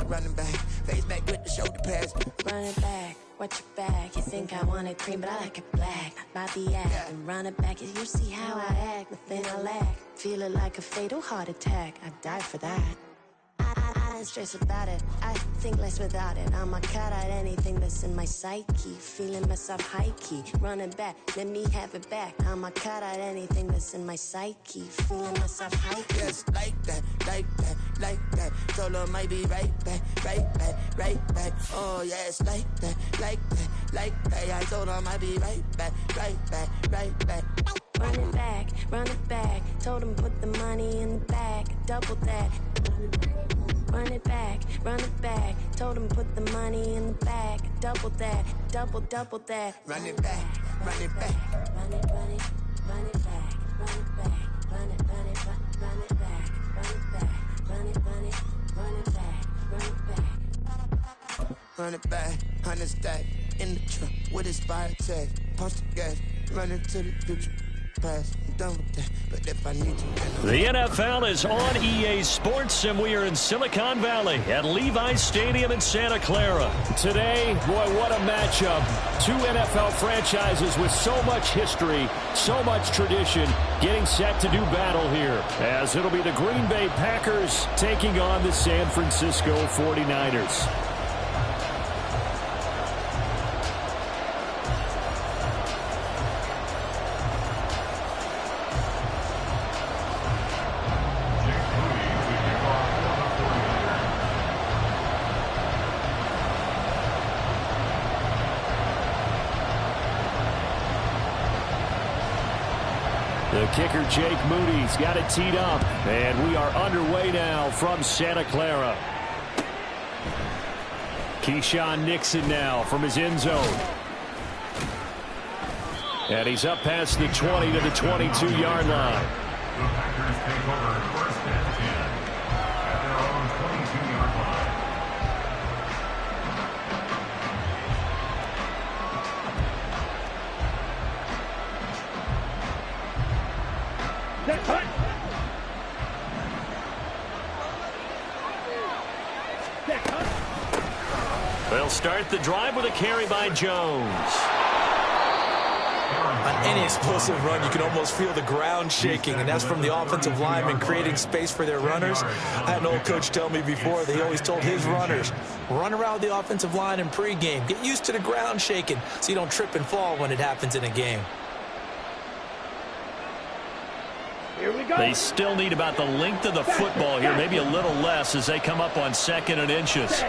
running back. Face back with the shoulder pads. Run it back, watch your back. You think I want it cream, but I like it black. Not by the act, and run it back. You see how I act, nothing I lack. Feel it like a fatal heart attack. I'd die for that. I don't stress about it, I think less without it. I'ma cut out anything that's in my psyche. Feeling myself high-key, running back, let me have it back. I'ma cut out anything that's in my psyche. Feeling myself high-key. Yes, like that, like that, like that. Solo might be right back, right back, right back. Oh yes, like that, like that, like that. I told her I might be right back, right back, right back. Run it back, told him put the money in the bag, double that. Run it back, told him put the money in the bag, double that, double that. Run it back, run it back. Run it back, run it back, run it back, run it back, run it back, run it back, run it back. Run it back, 100 stack in the truck with his fire tag. Punch the gas, run into the future. Pass, I'm done with that, but if I need to. The NFL is on EA Sports, and we are in Silicon Valley at Levi's Stadium in Santa Clara. Today, boy, what a matchup. Two NFL franchises with so much history, so much tradition, getting set to do battle here, as it'll be the Green Bay Packers taking on the San Francisco 49ers. The kicker, Jake Moody's got it teed up, and we are underway now from Santa Clara. Keyshawn Nixon now from his end zone. And he's up past the 20 to the 22-yard line. The Packers take over first and 10 at their own 22-yard line. They'll start the drive with a carry by Jones. On any explosive run, you can almost feel the ground shaking, and that's from the offensive linemen creating space for their runners. I had an old coach tell me before, they always told his runners, run around the offensive line in pregame. Get used to the ground shaking so you don't trip and fall when it happens in a game. Here we go. They still need about the length of the football here, maybe a little less as they come up on 2nd and inches.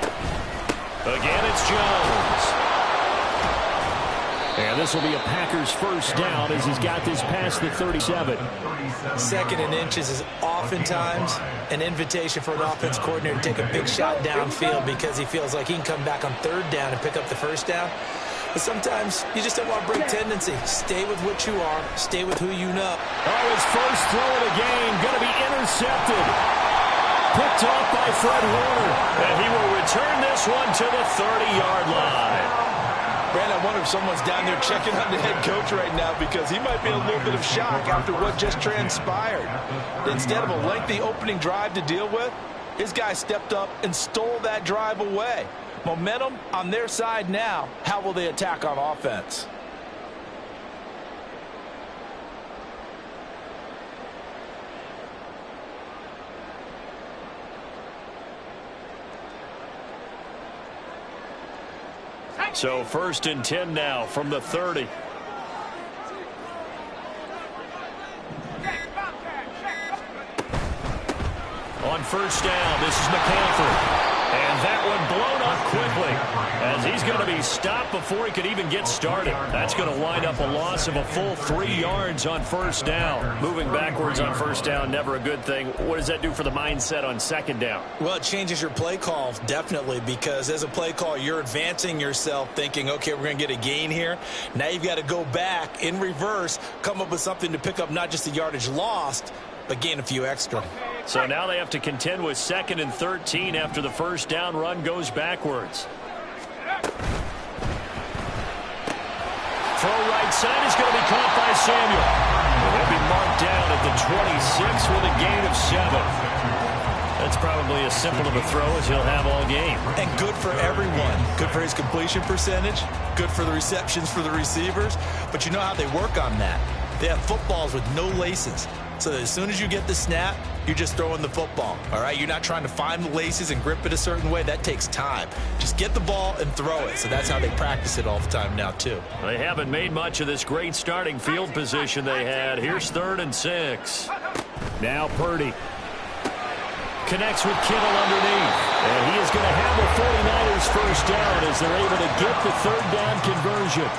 Again, it's Jones. And this will be a Packers first down as he's got this past the 37. 2nd and inches is oftentimes an invitation for an offense coordinator to take a big shot downfield because he feels like he can come back on 3rd down and pick up the first down. But sometimes you just don't want to break tendency. Stay with what you are. Stay with who you know. Oh, his first throw of the game going to be intercepted. Picked off by Fred Warner. And he will return this one to the 30-yard line. Brandon, I wonder if someone's down there checking on the head coach right now because he might be in a little bit of shock after what just transpired. Instead of a lengthy opening drive to deal with, his guy stepped up and stole that drive away. Momentum on their side now. How will they attack on offense? So 1st and 10 now from the 30. On 1st down, this is McCaffrey. And that one blown up quickly as he's going to be stopped before he could even get started. That's going to wind up a loss of a full 3 yards on 1st down. Moving backwards on 1st down, never a good thing. What does that do for the mindset on 2nd down? Well, it changes your play call, definitely, because as a play call, you're advancing yourself thinking, okay, we're going to get a gain here. Now you've got to go back in reverse, come up with something to pick up not just the yardage lost, but gain a few extra. So now they have to contend with 2nd and 13 after the 1st down run goes backwards. Throw right side is going to be caught by Samuel. He'll be marked down at the 26 with a gain of 7. That's probably as simple of a throw as he'll have all game. And good for everyone. Good for his completion percentage. Good for the receptions for the receivers. But you know how they work on that. They have footballs with no laces. So as soon as you get the snap, you're just throwing the football, all right? You're not trying to find the laces and grip it a certain way. That takes time. Just get the ball and throw it. So that's how they practice it all the time now, too. They haven't made much of this great starting field position they had. Here's 3rd and 6. Now Purdy. Connects with Kittle underneath. And he is going to have the 49ers first down as they're able to get the 3rd down conversion.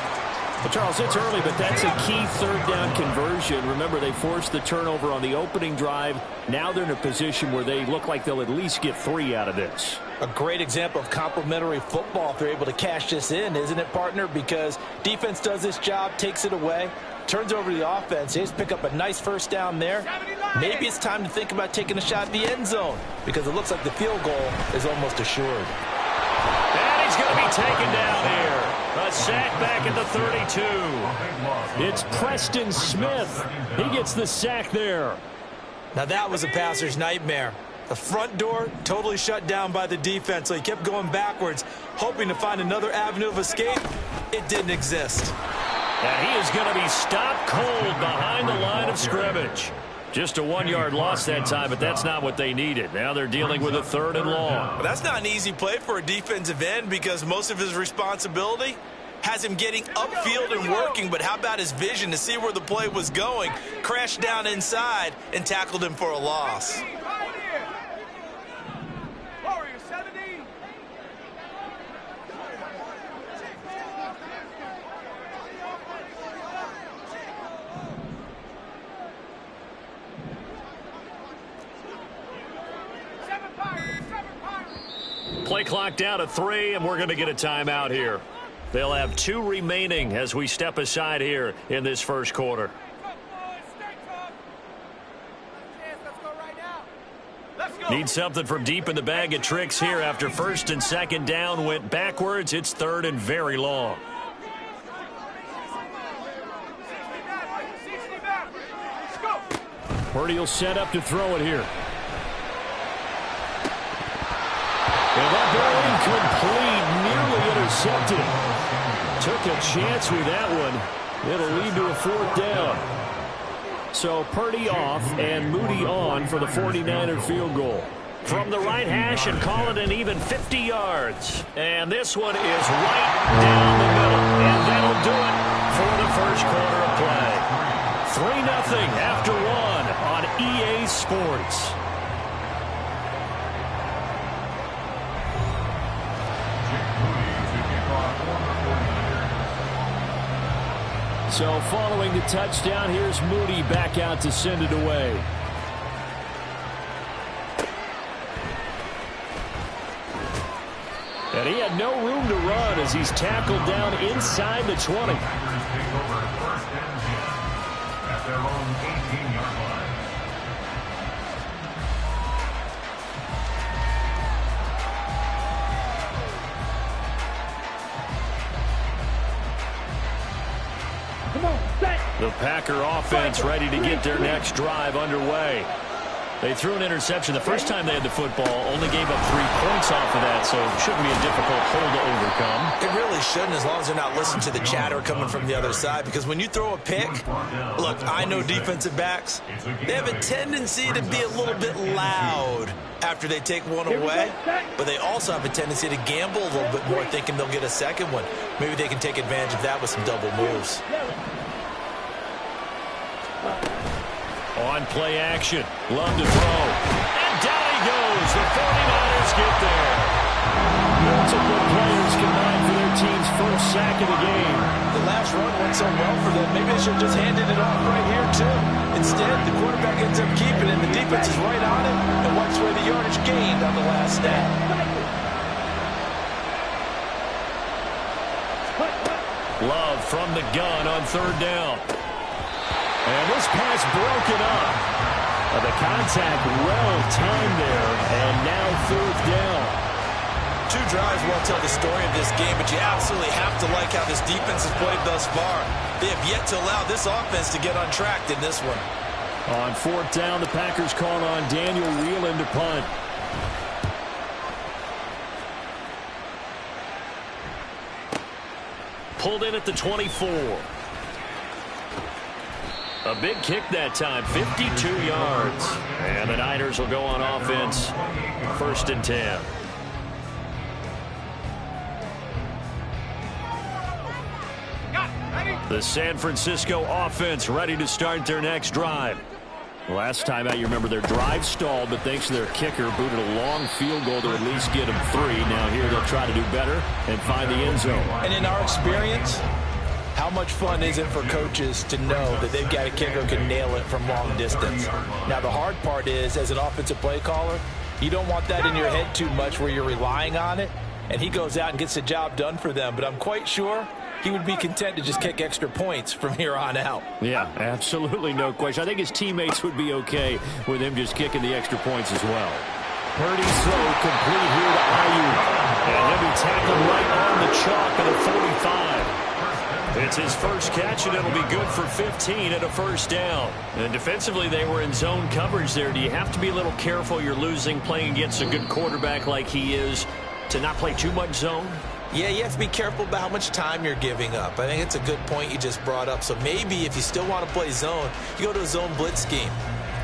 Well, Charles, it's early, but that's a key 3rd down conversion. Remember, they forced the turnover on the opening drive. Now they're in a position where they look like they'll at least get 3 out of this. A great example of complementary football if they're able to cash this in, isn't it, partner? Because defense does this job, takes it away, turns over to the offense. They just pick up a nice first down there. Maybe it's time to think about taking a shot at the end zone because it looks like the field goal is almost assured. And he's going to be taken down here. A sack back at the 32. It's Preston Smith. He gets the sack there. Now that was a passer's nightmare. The front door totally shut down by the defense, so he kept going backwards, hoping to find another avenue of escape. It didn't exist. And he is going to be stopped cold behind the line of scrimmage. Just a 1-yard loss that time, but that's not what they needed. Now they're dealing with a 3rd and long. Well, that's not an easy play for a defensive end because most of his responsibility has him getting upfield and working, but how about his vision to see where the play was going? Crashed down inside and tackled him for a loss. Play clock down to 3, and we're going to get a timeout here. They'll have 2 remaining as we step aside here in this first quarter. Need something from deep in the bag of tricks here after 1st and 2nd down went backwards. It's 3rd and very long. Purdy will set up to throw it here. And that ball incomplete, nearly intercepted. Took a chance with that one. It'll lead to a 4th down. So Purdy off and Moody on for the 49er field goal. From the right hash and call it an even 50 yards. And this one is right down the middle. And that'll do it for the first quarter of play. 3-0 after 1 on EA Sports. So following the touchdown, here's Moody back out to send it away. And he had no room to run as he's tackled down inside the 20. At their own 18-yard line. The Packer offense ready to get their next drive underway. They threw an interception the first time they had the football, only gave up 3 points off of that, so it shouldn't be a difficult hole to overcome. It really shouldn't, as long as they're not listening to the chatter coming from the other side, because when you throw a pick, look, I know defensive backs, they have a tendency to be a little bit loud after they take one away, but they also have a tendency to gamble a little bit more, thinking they'll get a second one. Maybe they can take advantage of that with some double moves. On play action, Love to throw, and down he goes. The 49ers get there. Multiple players combined for their team's first sack of the game. The last run went so well for them, maybe they should have just handed it off right here, too. Instead, the quarterback ends up keeping it, and the defense is right on it and wipes away the yardage gained on the last snap. Love from the gun on 3rd down. And this pass broken up. The contact well timed there, and now 4th down. 2 drives won't tell the story of this game, but you absolutely have to like how this defense has played thus far. They have yet to allow this offense to get on track in this one. On 4th down, the Packers call on Daniel Whelan to punt. pulled in at the 24. A big kick that time, 52 yards. And the Niners will go on offense, 1st and 10. The San Francisco offense ready to start their next drive. Last time out, you remember their drive stalled, but thanks to their kicker, booted a long field goal to at least get them 3. Now here they'll try to do better and find the end zone. And in our experience, how much fun is it for coaches to know that they've got a kicker who can nail it from long distance? Now, the hard part is, as an offensive play caller, you don't want that in your head too much where you're relying on it, and he goes out and gets the job done for them. But I'm quite sure he would be content to just kick extra points from here on out. Yeah, absolutely no question. I think his teammates would be okay with him just kicking the extra points as well. Purdy's throw complete here to Ayuk. And he'll be tackled right on the chalk at a 45. It's his first catch, and it'll be good for 15 at a 1st down. And defensively, they were in zone coverage there. Do you have to be a little careful? You're losing, playing against a good quarterback like he is, to not play too much zone? Yeah, you have to be careful about how much time you're giving up. I think it's a good point you just brought up. So maybe if you still want to play zone, you go to a zone blitz scheme.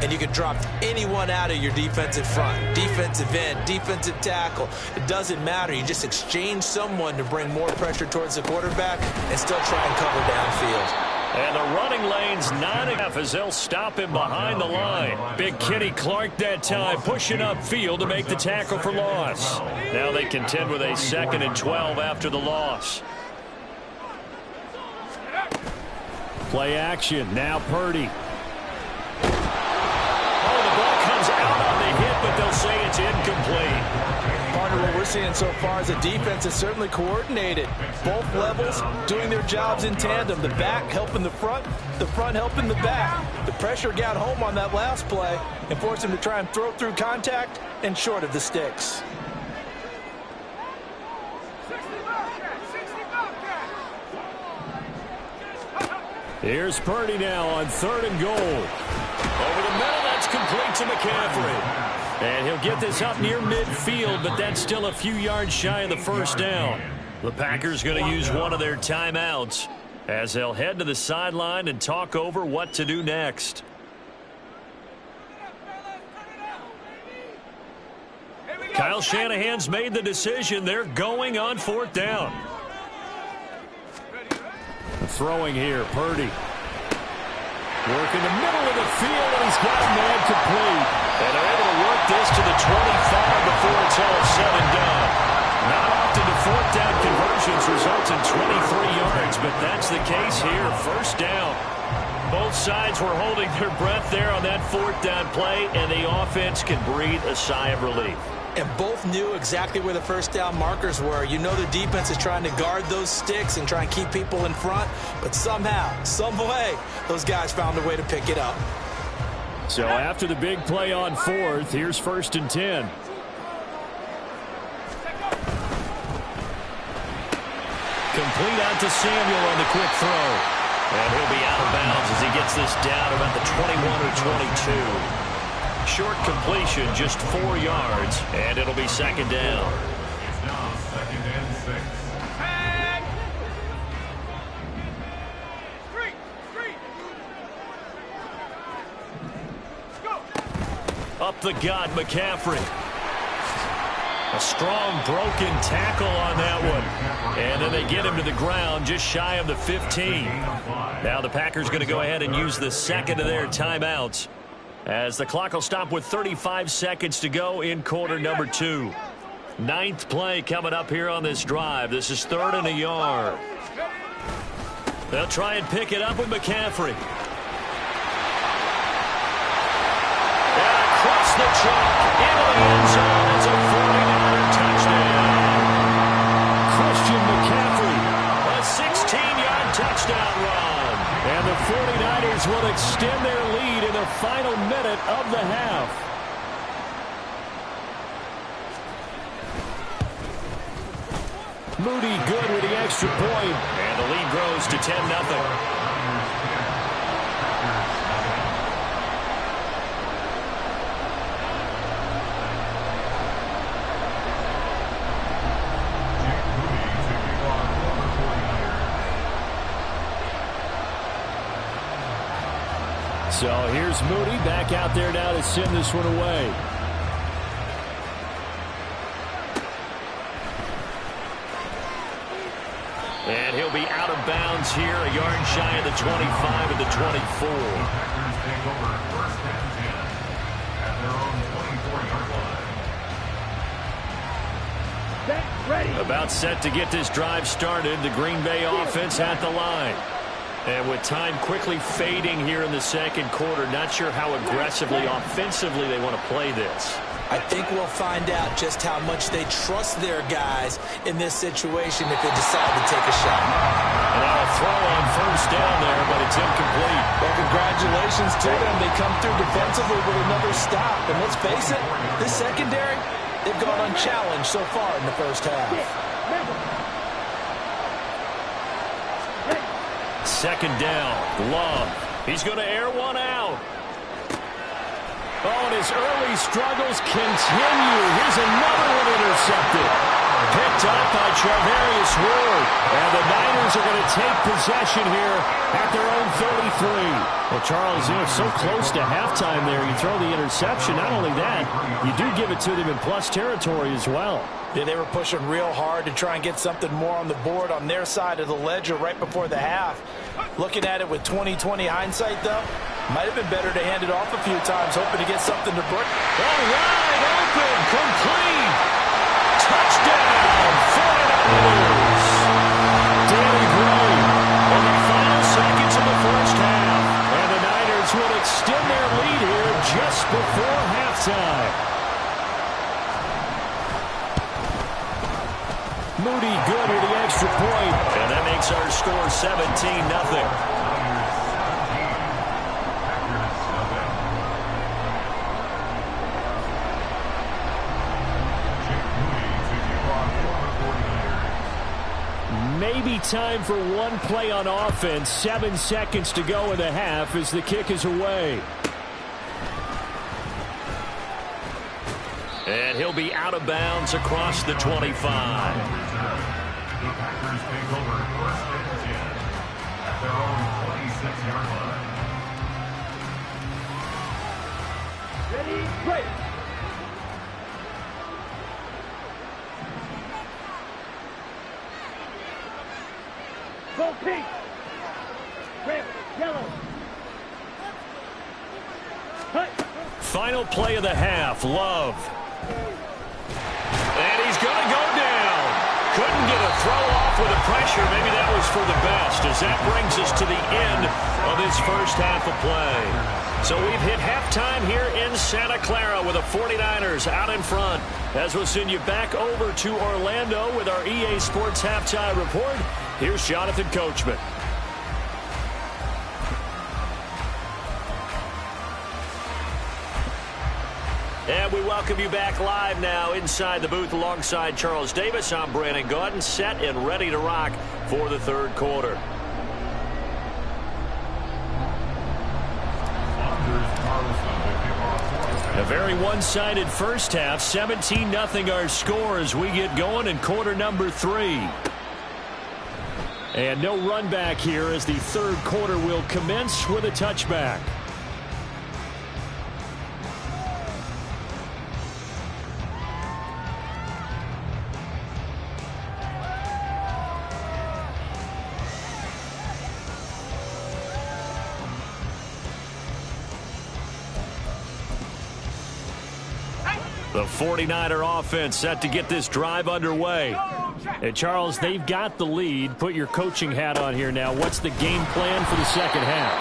And you can drop anyone out of your defensive front, defensive end, defensive tackle. It doesn't matter. You just exchange someone to bring more pressure towards the quarterback and still try and cover downfield. And the running lane's not enough as they'll stop him behind the line. Big Kenny Clark that time pushing upfield to make the tackle for loss. Now they contend with a 2nd and 12 after the loss. Play action. Now Purdy. But they'll say it's incomplete. Partner, what we're seeing so far is the defense is certainly coordinated. Both levels doing their jobs in tandem. The back helping the front helping the back. The pressure got home on that last play and forced him to try and throw through contact and short of the sticks. Here's Purdy now on 3rd and goal. Over the middle, that's complete to McCaffrey. And he'll get this up near midfield, but that's still a few yards shy of the 1st down. The Packers going to use one of their timeouts as they'll head to the sideline and talk over what to do next. Kyle Shanahan's made the decision. They're going on 4th down. Throwing here, Purdy. Working the middle of the field, and he's got a man complete. And they're able to work this to the 25 before it's all said and done. Not often do 4th down conversions result in 23 yards, but that's the case here. 1st down. Both sides were holding their breath there on that 4th down play, and the offense can breathe a sigh of relief. And both knew exactly where the 1st down markers were. You know the defense is trying to guard those sticks and try and keep people in front. But somehow, some way, those guys found a way to pick it up. So after the big play on 4th, here's 1st and 10. Complete out to Samuel on the quick throw. And he'll be out of bounds as he gets this down about the 21 or 22. Short completion, just 4 yards, and it'll be 2nd down. It's now 2nd and 6. Up the gut, McCaffrey. A strong broken tackle on that one. And then they get him to the ground just shy of the 15. Now the Packers going to go ahead and use the 2nd of their timeouts, as the clock will stop with 35 seconds to go in quarter number 2. 9th play coming up here on this drive. This is 3rd and a yard. They'll try and pick it up with McCaffrey. And across the chalk into the end zone. It's a 49er touchdown. Christian McCaffrey. A 16-yard touchdown run. And the 49ers will extend their lead in the final minute of the half. Moody good with the extra point. And the lead grows to 10-0. So here's Moody back out there now to send this one away. And he'll be out of bounds here, a yard shy of the 25 of the 24. Packers take over first and 10 at their own 24-yard line. Set, ready. About set to get this drive started. The Green Bay offense at the line. And with time quickly fading here in the second quarter, not sure how aggressively, offensively they want to play this. I think we'll find out just how much they trust their guys in this situation if they decide to take a shot. And now a throw on first down there, but it's incomplete. Well, congratulations to them. They come through defensively with another stop. And let's face it, this secondary, they've gone unchallenged so far in the first half. Second down, Love. He's going to air one out. Oh, and his early struggles continue. Here's another one intercepted. Picked up by Charvarius Ward. And the Niners are going to take possession here at their own 33. Well, Charles, so close to halftime there. You throw the interception. Not only that, you do give it to them in plus territory as well. Yeah, they were pushing real hard to try and get something more on the board on their side of the ledger right before the half. Looking at it with 20/20 hindsight, though, might have been better to hand it off a few times, hoping to get something to break. Oh, wide open, complete. Touchdown, 49ers. Danny Gray in the final seconds of the first half. And the Niners will extend their lead here just before halftime. Moody good at the extra point. And that makes our score 17-0. Maybe time for one play on offense. 7 seconds to go in the half as the kick is away. And he'll be out of bounds across the 25. The Packers take over first and 10 at their own 26-yard line. Ready, break. Go pink. Red, yellow. Cut. Final play of the half, Love. And he's going to go down. Couldn't get a throw off with the pressure. Maybe that was for the best, as that brings us to the end of this first half of play. So we've hit halftime here in Santa Clara with the 49ers out in front. As we'll send you back over to Orlando with our EA Sports Halftime Report, here's Jonathan Coachman. And we welcome you back live now inside the booth alongside Charles Davis. I'm Brandon Gaudin, set and ready to rock for the third quarter. A very one-sided first half, 17-0 our score as we get going in quarter number 3. And no run back here as the third quarter will commence with a touchback. The 49er offense set to get this drive underway. And Charles, they've got the lead. Put your coaching hat on here now. What's the game plan for the second half?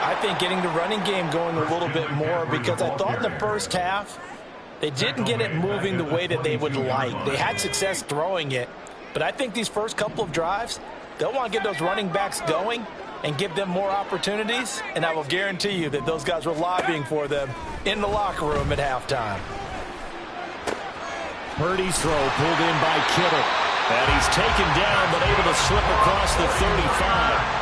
I think getting the running game going a little bit more, because I thought in the first half they didn't get it moving the way that they would like. They had success throwing it, but I think these first couple of drives, they'll want to get those running backs going and give them more opportunities, and I will guarantee you that those guys were lobbying for them in the locker room at halftime. Purdy's throw pulled in by Kittle. And he's taken down but able to slip across the 35.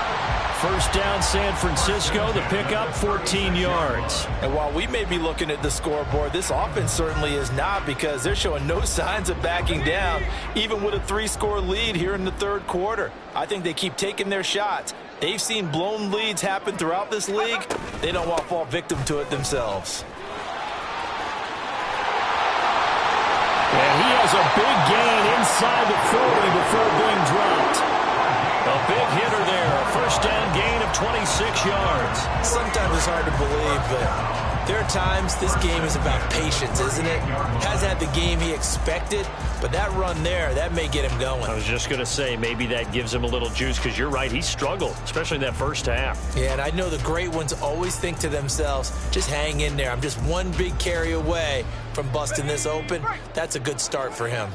First down San Francisco, the pickup 14 yards. And while we may be looking at the scoreboard, this offense certainly is not, because they're showing no signs of backing down, even with a 3-score lead here in the third quarter. I think they keep taking their shots, They've seen blown leads happen throughout this league. They don't want to fall victim to it themselves. And he has a big gain inside the 40 before being dropped. A big hitter there. A first down gain of 26 yards. Sometimes it's hard to believe, but there are times this game is about patience, isn't it? Hasn't had the game he expected, but that run there, that may get him going. I was just going to say, maybe that gives him a little juice, because you're right, he struggled, especially in that first half. Yeah, and I know the great ones always think to themselves, just hang in there. I'm just one big carry away from busting this open. That's a good start for him.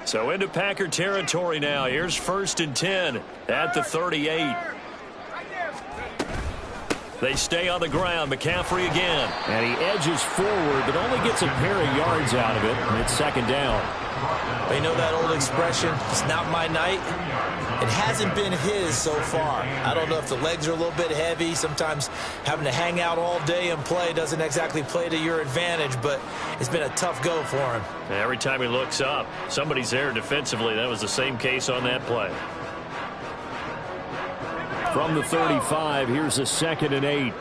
So into Packer territory now. Here's 1st and 10 at the 38. They stay on the ground. McCaffrey again. And he edges forward, but only gets a pair of yards out of it, and it's 2nd down. They know that old expression, it's not my night. It hasn't been his so far. I don't know if the legs are a little bit heavy. Sometimes having to hang out all day and play doesn't exactly play to your advantage, but it's been a tough go for him. Every time he looks up, somebody's there defensively. That was the same case on that play. From the 35, here's a 2nd and 8.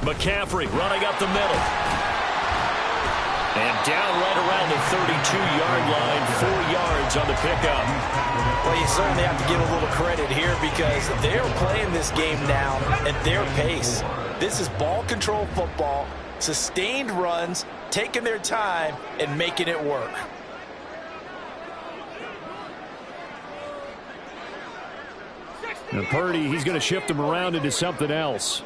McCaffrey running up the middle. And down right around the 32-yard line, 4 yards on the pickup. Well, you certainly have to give a little credit here because they're playing this game now at their pace. This is ball control football, sustained runs, taking their time and making it work. And Purdy, he's going to shift him around into something else.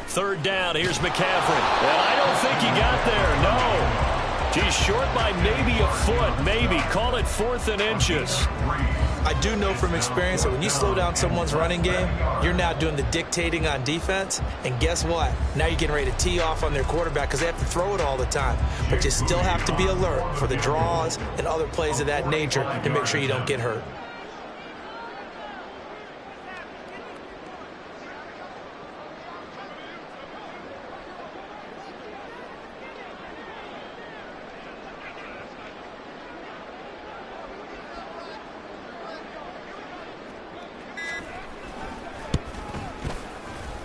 Third down, here's McCaffrey. And I don't think he got there, no. He's short by maybe a foot, maybe. Call it 4th and inches. I do know from experience that when you slow down someone's running game, you're now doing the dictating on defense. And guess what? Now you're getting ready to tee off on their quarterback because they have to throw it all the time. But you still have to be alert for the draws and other plays of that nature to make sure you don't get hurt.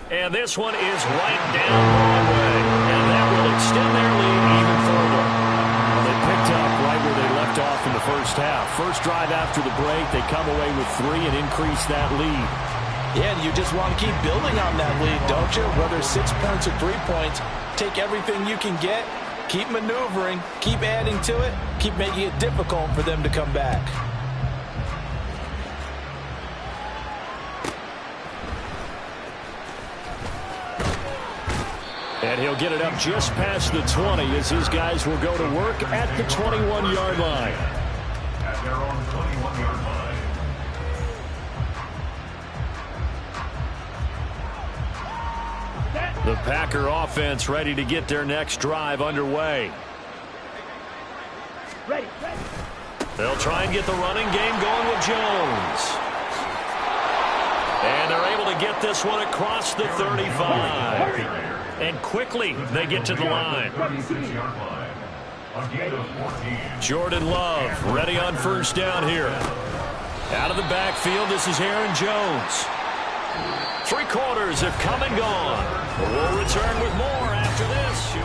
And this one is right down Broadway. And that will extend their lead even further. Well, they picked up right where they left off in the first half. First drive after the break, they come away with 3 and increase that lead. Yeah, and you just want to keep building on that lead, don't you? Whether 6 points or 3 points, take everything you can get, keep maneuvering, keep adding to it, keep making it difficult for them to come back. And he'll get it up just past the 20 as his guys will go to work at the 21-yard line. At their own 21-yard line. The Packer offense ready to get their next drive underway. Ready. They'll try and get the running game going with Jones. And they're able to get this one across the 35. And quickly they get to the line. Jordan Love ready on first down here. Out of the backfield, this is Aaron Jones. 3 quarters have come and gone. We'll return with more after this.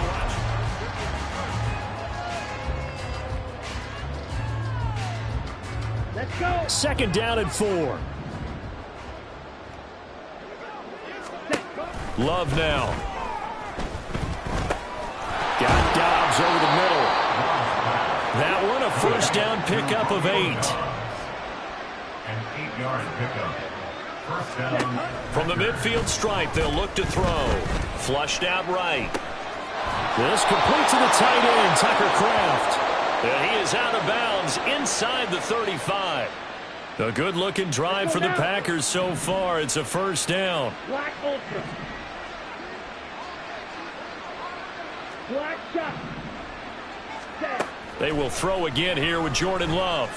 Let's go. 2nd down and 4. Love now. Got Dobbs over the middle. That one a first down pickup of 8. An 8-yard pickup. First down. From the midfield stripe, they'll look to throw. Flushed out right. This complete to the tight end, Tucker Kraft. And he is out of bounds inside the 35. A good-looking drive for the Packers so far. It's a first down. Black Ultra. Black shot. Set. They will throw again here with Jordan Love.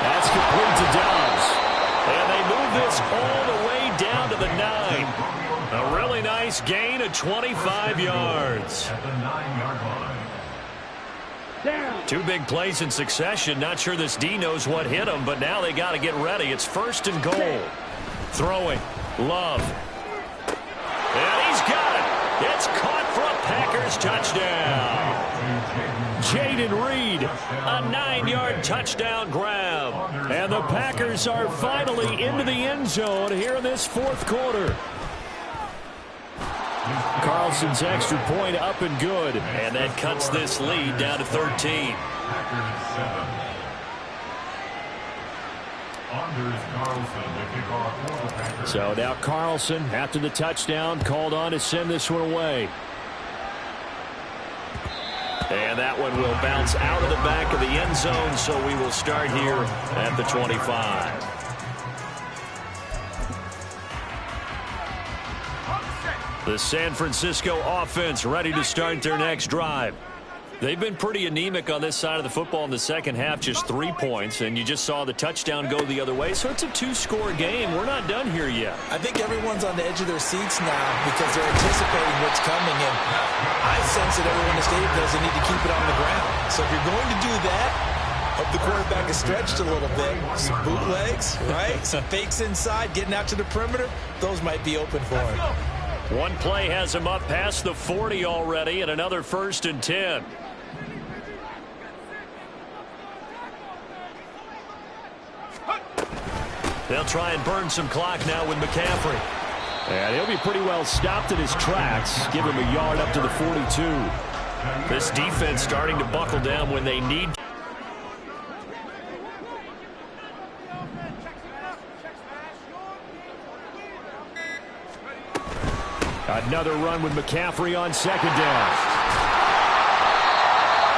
That's complete to Dobbs. And they move this all the way down the 9. A really nice gain of 25 yards. At the 9-yard line. Down. 2 big plays in succession. Not sure this D knows what hit him, but now they got to get ready. It's 1st and goal. Throwing. Love. And he's got it. It's caught for a Packers touchdown. Jaden Reed, a 9-yard touchdown grab. And the Packers are finally into the end zone here in this 4th quarter. Carlson's extra point up and good. And that cuts this lead down to 13. Packers 7. Anders Carlson, the kickoff for the Packers. So now Carlson, after the touchdown, called on to send this one away. And that one will bounce out of the back of the end zone, so we will start here at the 25. The San Francisco offense ready to start their next drive. They've been pretty anemic on this side of the football in the second half, just 3 points, and you just saw the touchdown go the other way, so it's a 2-score game. We're not done here yet. I think everyone's on the edge of their seats now because they're anticipating what's coming, and I sense that everyone in the stadium doesn't need to keep it on the ground. So if you're going to do that, hope the quarterback is stretched a little bit. Some bootlegs, right? Some fakes inside, getting out to the perimeter. Those might be open for him. One play has him up past the 40 already, and another 1st and 10. They'll try and burn some clock now with McCaffrey. And he'll be pretty well stopped in his tracks. Give him a yard up to the 42. This defense starting to buckle down when they need. Another run with McCaffrey on 2nd down.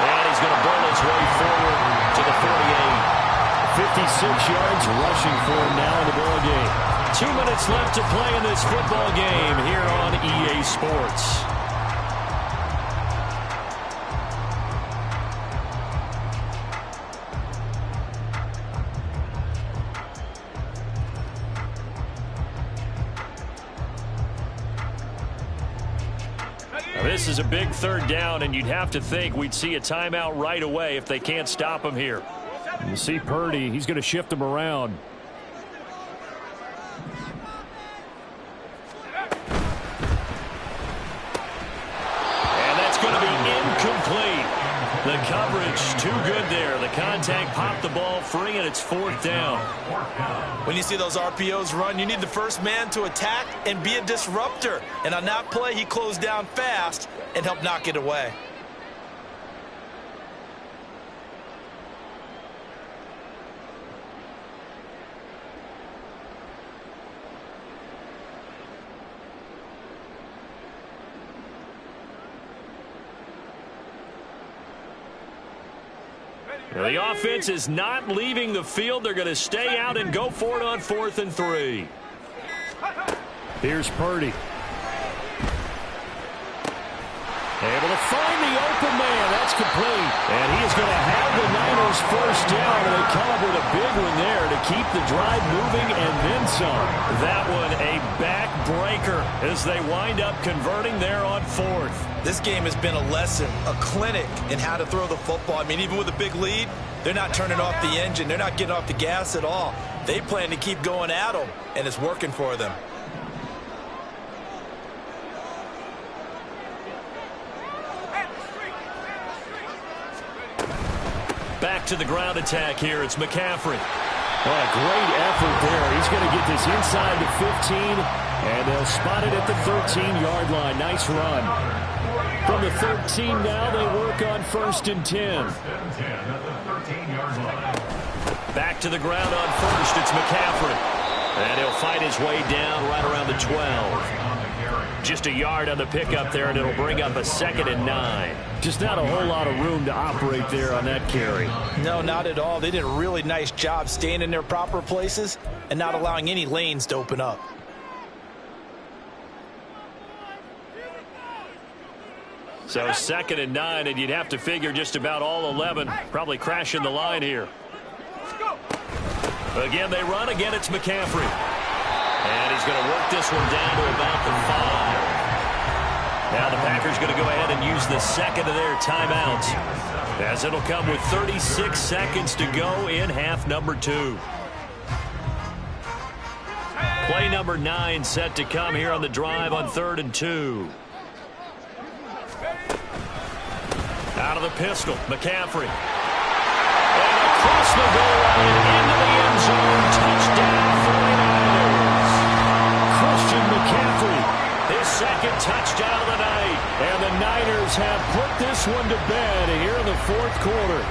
And he's going to burn his way forward to the 48. 56 yards rushing for him now in the ball game. 2 minutes left to play in this football game here on EA Sports. Now this is a big 3rd down, and you'd have to think we'd see a timeout right away if they can't stop him here. You see Purdy, he's going to shift him around. And that's going to be incomplete. The coverage too good there. The contact popped the ball free, and it's 4th down. When you see those RPOs run, you need the first man to attack and be a disruptor. And on that play, he closed down fast and helped knock it away. The offense is not leaving the field. They're going to stay out and go for it on 4th and 3. Here's Purdy. Able to find the open man. That's complete. And he is going to have the Niners 1st down. And they come up with a big one there to keep the drive moving and then some. That one a backbreaker as they wind up converting there on 4th. This game has been a lesson, a clinic in how to throw the football. I mean, even with a big lead, they're not turning off the engine. They're not getting off the gas at all. They plan to keep going at them, and it's working for them. Back to the ground attack here. It's McCaffrey. What a great effort there. He's going to get this inside the 15, and they'll spot it at the 13-yard line. Nice run. From the 13 now, they work on 1st and 10. Back to the ground on 1st. It's McCaffrey. And he'll fight his way down right around the 12. Just a yard on the pickup there, and it'll bring up a 2nd and 9. Just not a whole lot of room to operate there on that carry. No, not at all. They did a really nice job staying in their proper places and not allowing any lanes to open up. So 2nd and 9, and you'd have to figure just about all 11 probably crashing the line here. Again, they run. Again, it's McCaffrey. And he's going to work this one down to about the 5. Now the Packers going to go ahead and use the second of their timeouts, as it'll come with 36 seconds to go in half number 2. Play number 9 set to come here on the drive on 3rd and 2. Out of the pistol, McCaffrey. And across the goal line into the end zone. Touchdown, 49ers. Christian McCaffrey, his second touchdown of the night. And the Niners have put this one to bed here in the 4th quarter.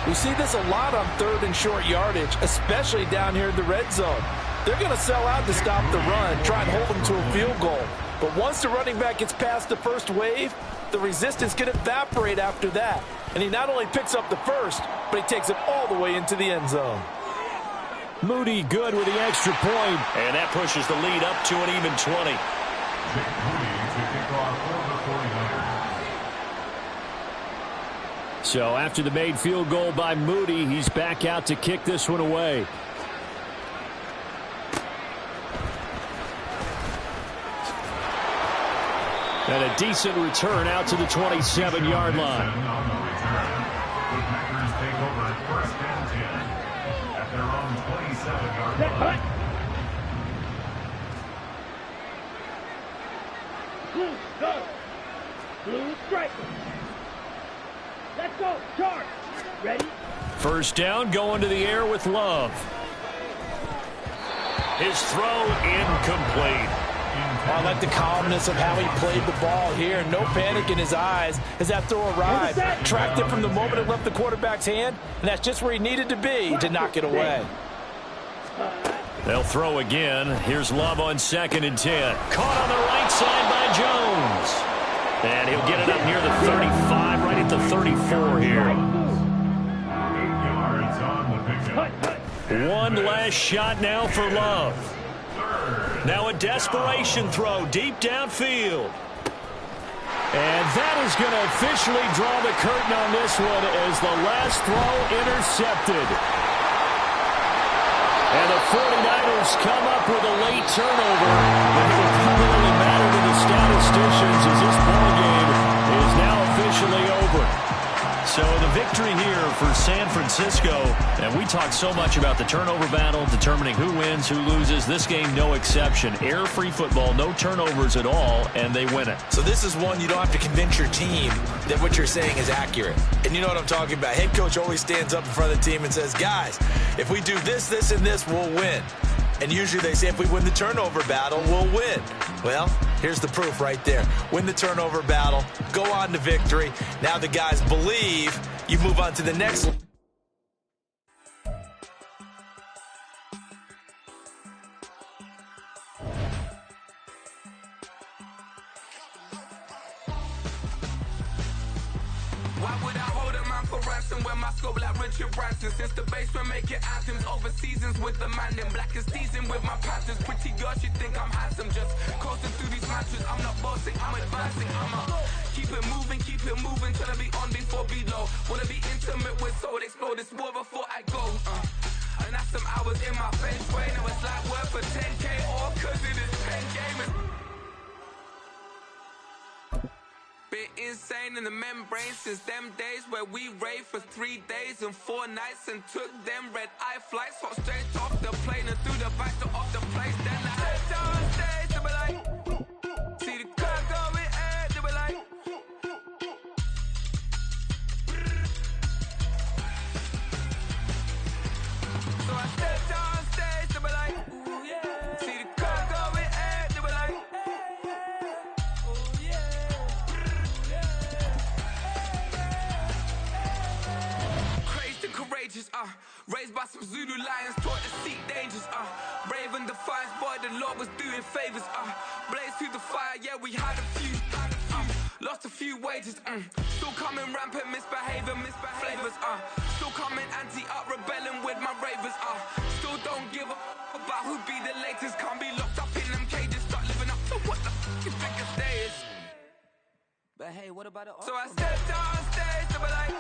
We see this a lot on 3rd and short yardage, especially down here in the red zone. They're going to sell out to stop the run, try and hold them to a field goal. But once the running back gets past the first wave, the resistance can evaporate after that. And he not only picks up the first, but he takes it all the way into the end zone. Moody good with the extra point. And that pushes the lead up to an even 20. So after the made field goal by Moody, he's back out to kick this one away. And a decent return out to the 27-yard line. The Packers take over 1st and 10 at their own 27-yard line. Blue, go. Blue, strike. Let's go. Charge. Ready? First down, going to the air with Love. His throw incomplete. I like the calmness of how he played the ball here. No panic in his eyes as that throw arrived. Tracked it from the moment it left the quarterback's hand, and that's just where he needed to be to knock it away. They'll throw again. Here's Love on 2nd and 10. Caught on the right side by Jones. And he'll get it up near the 35, right at the 34 here. 8 yards on the pickup. One last shot now for Love. Now a desperation throw deep downfield. And that is going to officially draw the curtain on this one as the last throw intercepted. And the 49ers come up with a late turnover. And it will probably matter to the statisticians as this ballgame is now officially over. So the victory here for San Francisco, and we talk so much about the turnover battle, determining who wins, who loses. This game, no exception. Error-free football, no turnovers at all, and they win it. So this is one you don't have to convince your team that what you're saying is accurate. And you know what I'm talking about. Head coach always stands up in front of the team and says, guys, if we do this, this, and this, we'll win. And usually they say if we win the turnover battle, we'll win. Well, here's the proof right there. Win the turnover battle, go on to victory. Now the guys believe you move on to the next one. Why would I hold a man for ransom when my scope like Richard Branson? Since the basement making anthems over seasons with the man in black is teasing with my patterns. Pretty girl, she think I'm handsome. Just coasting through these matches. I'm not bossing, I'm advancing. Keep it moving, trying to be on before below. Wanna be intimate with soul, explode this war before I go. And that's some hours in my face way. Now it's like work for 10K all cause it is 10 gamers. Been insane in the membrane since them days where we raved for 3 days and 4 nights and took them red-eye flights. Hot straight off the plane and through the back door of the place. Then I head down stage, they be like, see the car going air, they be like. So I stepped down stage, they be like, ooh yeah. See the car going air, they be like, oh yeah. Courageous, raised by some Zulu lions, taught to seek dangers, brave and defiant, boy, the Lord was doing favors, blaze through the fire, yeah, we had a few, lost a few wages, still coming rampant, misbehaving, flavors, still coming anti-up, rebelling with my ravers, still don't give a about who be the latest, can't be locked up in them cages, start living up to what the you think a day is. But hey, what about it? So I stepped on stage, they were like,